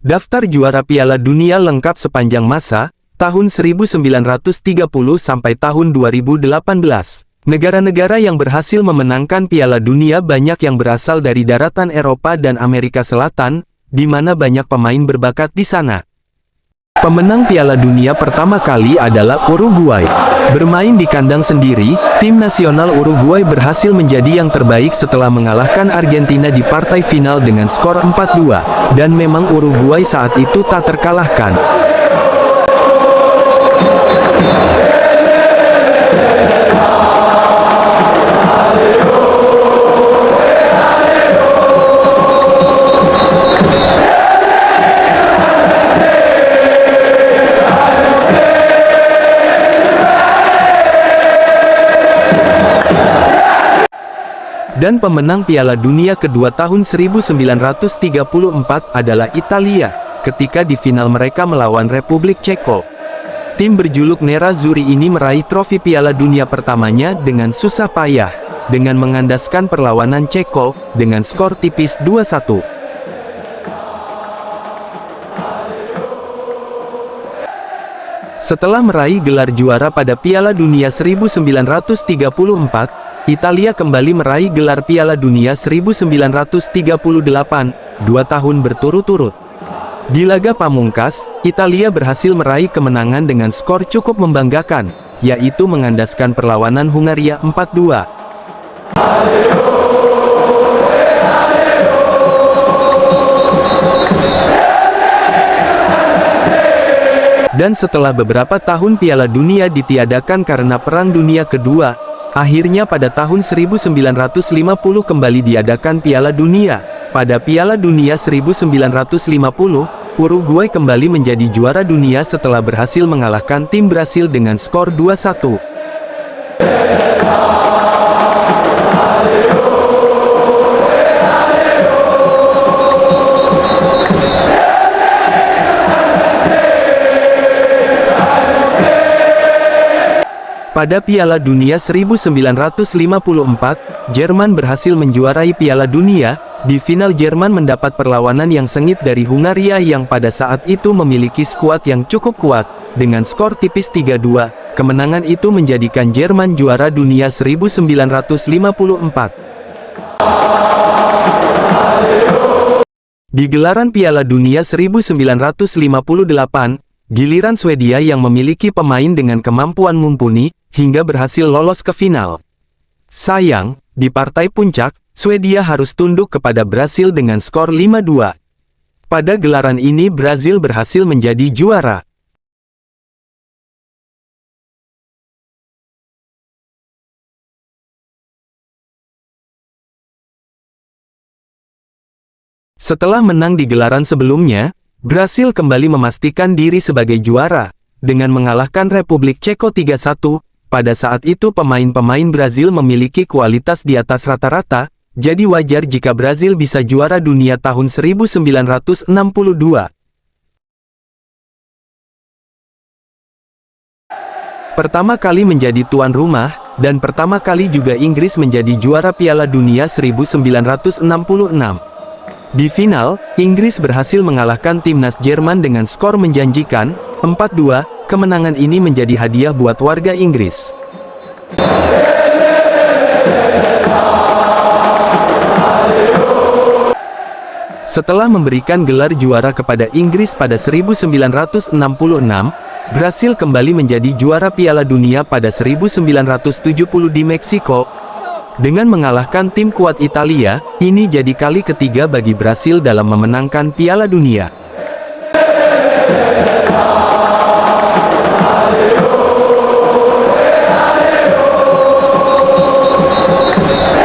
Daftar juara Piala Dunia lengkap sepanjang masa, tahun 1930 sampai tahun 2018. Negara-negara yang berhasil memenangkan Piala Dunia banyak yang berasal dari daratan Eropa dan Amerika Selatan, di mana banyak pemain berbakat di sana. Pemenang Piala Dunia pertama kali adalah Uruguay. Bermain di kandang sendiri, tim nasional Uruguay berhasil menjadi yang terbaik setelah mengalahkan Argentina di partai final dengan skor 4-2, dan memang Uruguay saat itu tak terkalahkan. Dan pemenang Piala Dunia kedua tahun 1934 adalah Italia, ketika di final mereka melawan Republik Ceko. Tim berjuluk Nerazzurri ini meraih trofi Piala Dunia pertamanya dengan susah payah, dengan mengandaskan perlawanan Ceko, dengan skor tipis 2-1. Setelah meraih gelar juara pada Piala Dunia 1934, Italia kembali meraih gelar Piala Dunia 1938, 2 tahun berturut-turut. Di laga pamungkas, Italia berhasil meraih kemenangan dengan skor cukup membanggakan, yaitu mengandaskan perlawanan Hungaria 4-2. Dan setelah beberapa tahun Piala Dunia ditiadakan karena Perang Dunia Kedua, akhirnya pada tahun 1950 kembali diadakan Piala Dunia. Pada Piala Dunia 1950, Uruguay kembali menjadi juara dunia setelah berhasil mengalahkan tim Brasil dengan skor 2-1. Pada Piala Dunia 1954, Jerman berhasil menjuarai Piala Dunia. Di final Jerman mendapat perlawanan yang sengit dari Hungaria yang pada saat itu memiliki skuad yang cukup kuat. Dengan skor tipis 3-2, kemenangan itu menjadikan Jerman juara dunia 1954. Di gelaran Piala Dunia 1958, giliran Swedia yang memiliki pemain dengan kemampuan mumpuni, hingga berhasil lolos ke final. Sayang, di partai puncak, Swedia harus tunduk kepada Brasil dengan skor 5-2. Pada gelaran ini Brasil berhasil menjadi juara. Setelah menang di gelaran sebelumnya, Brasil kembali memastikan diri sebagai juara, dengan mengalahkan Republik Ceko 3-1. Pada saat itu pemain-pemain Brasil memiliki kualitas di atas rata-rata, jadi wajar jika Brasil bisa juara dunia tahun 1962. Pertama kali menjadi tuan rumah, dan pertama kali juga Inggris menjadi juara Piala Dunia 1966. Di final, Inggris berhasil mengalahkan timnas Jerman dengan skor menjanjikan, 4-2, kemenangan ini menjadi hadiah buat warga Inggris. Setelah memberikan gelar juara kepada Inggris pada 1966, Brasil kembali menjadi juara Piala Dunia pada 1970 di Meksiko. Dengan mengalahkan tim kuat Italia, ini jadi kali ketiga bagi Brasil dalam memenangkan Piala Dunia.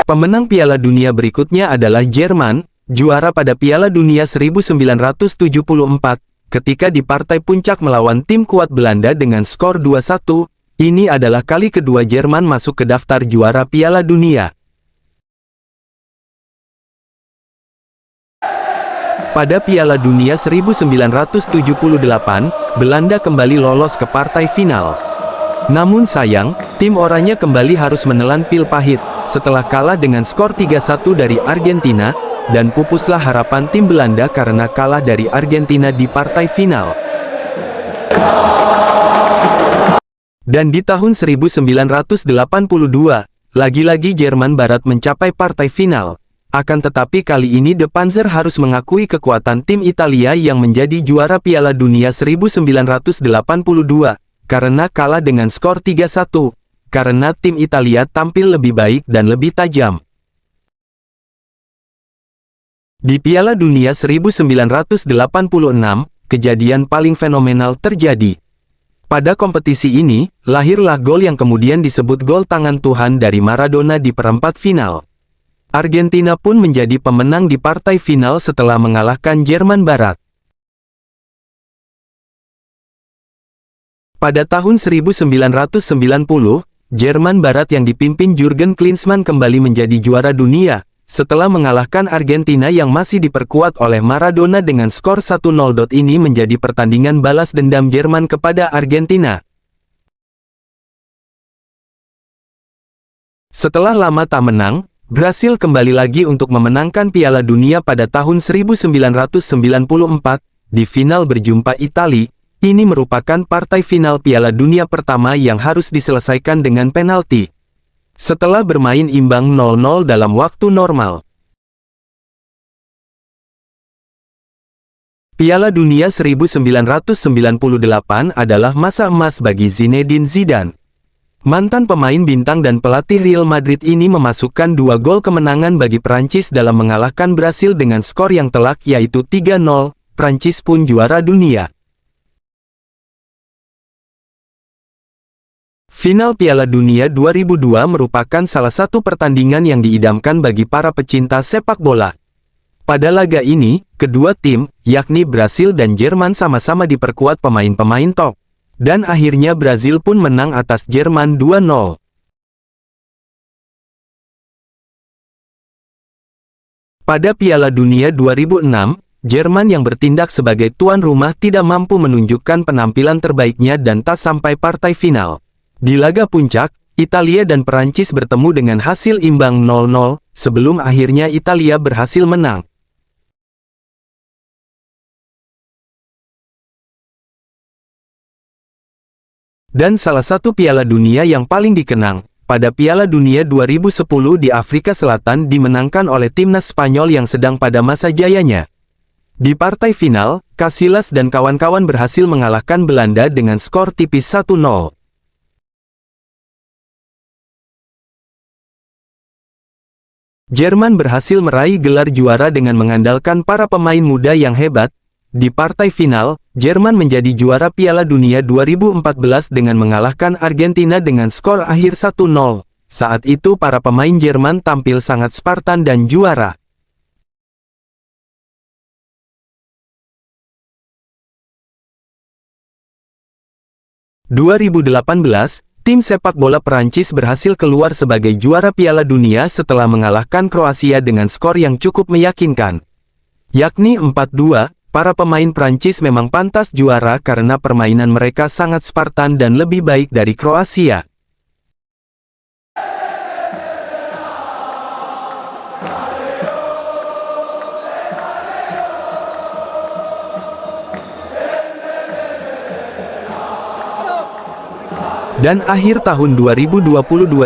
Pemenang Piala Dunia berikutnya adalah Jerman, juara pada Piala Dunia 1974, ketika di partai puncak melawan tim kuat Belanda dengan skor 2-1. Ini adalah kali kedua Jerman masuk ke daftar juara Piala Dunia. Pada Piala Dunia 1978, Belanda kembali lolos ke partai final. Namun sayang, tim oranye kembali harus menelan pil pahit. Setelah kalah dengan skor 3-1 dari Argentina, dan pupuslah harapan tim Belanda karena kalah dari Argentina di partai final. Dan di tahun 1982, lagi-lagi Jerman Barat mencapai partai final. Akan tetapi kali ini The Panzer harus mengakui kekuatan tim Italia yang menjadi juara Piala Dunia 1982, karena kalah dengan skor 3-1, karena tim Italia tampil lebih baik dan lebih tajam. Di Piala Dunia 1986, kejadian paling fenomenal terjadi. Pada kompetisi ini, lahirlah gol yang kemudian disebut gol tangan Tuhan dari Maradona di perempat final. Argentina pun menjadi pemenang di partai final setelah mengalahkan Jerman Barat. Pada tahun 1990, Jerman Barat yang dipimpin Jurgen Klinsmann kembali menjadi juara dunia, setelah mengalahkan Argentina yang masih diperkuat oleh Maradona dengan skor 1-0. Ini menjadi pertandingan balas dendam Jerman kepada Argentina. Setelah lama tak menang, Brasil kembali lagi untuk memenangkan Piala Dunia pada tahun 1994, di final berjumpa Italia. Ini merupakan partai final Piala Dunia pertama yang harus diselesaikan dengan penalti. Setelah bermain imbang 0-0 dalam waktu normal. Piala Dunia 1998 adalah masa emas bagi Zinedine Zidane. Mantan pemain bintang dan pelatih Real Madrid ini memasukkan 2 gol kemenangan bagi Prancis dalam mengalahkan Brasil dengan skor yang telak yaitu 3-0, Prancis pun juara dunia. Final Piala Dunia 2002 merupakan salah satu pertandingan yang diidamkan bagi para pecinta sepak bola. Pada laga ini, kedua tim, yakni Brasil dan Jerman sama-sama diperkuat pemain-pemain top. Dan akhirnya Brasil pun menang atas Jerman 2-0. Pada Piala Dunia 2006, Jerman yang bertindak sebagai tuan rumah tidak mampu menunjukkan penampilan terbaiknya dan tak sampai partai final. Di laga puncak, Italia dan Perancis bertemu dengan hasil imbang 0-0, sebelum akhirnya Italia berhasil menang. Dan salah satu Piala Dunia yang paling dikenang, pada Piala Dunia 2010 di Afrika Selatan dimenangkan oleh timnas Spanyol yang sedang pada masa jayanya. Di partai final, Casillas dan kawan-kawan berhasil mengalahkan Belanda dengan skor tipis 1-0. Jerman berhasil meraih gelar juara dengan mengandalkan para pemain muda yang hebat. Di partai final, Jerman menjadi juara Piala Dunia 2014 dengan mengalahkan Argentina dengan skor akhir 1-0. Saat itu para pemain Jerman tampil sangat Spartan dan juara. (2018), tim sepak bola Perancis berhasil keluar sebagai juara Piala Dunia setelah mengalahkan Kroasia dengan skor yang cukup meyakinkan, yakni 4-2. Para pemain Prancis memang pantas juara karena permainan mereka sangat Spartan dan lebih baik dari Kroasia. Dan akhir tahun 2022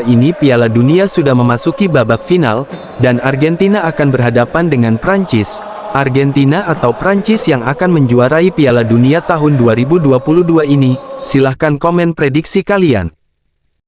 ini Piala Dunia sudah memasuki babak final, dan Argentina akan berhadapan dengan Prancis. Argentina atau Prancis yang akan menjuarai Piala Dunia tahun 2022 ini? Silahkan komen prediksi kalian.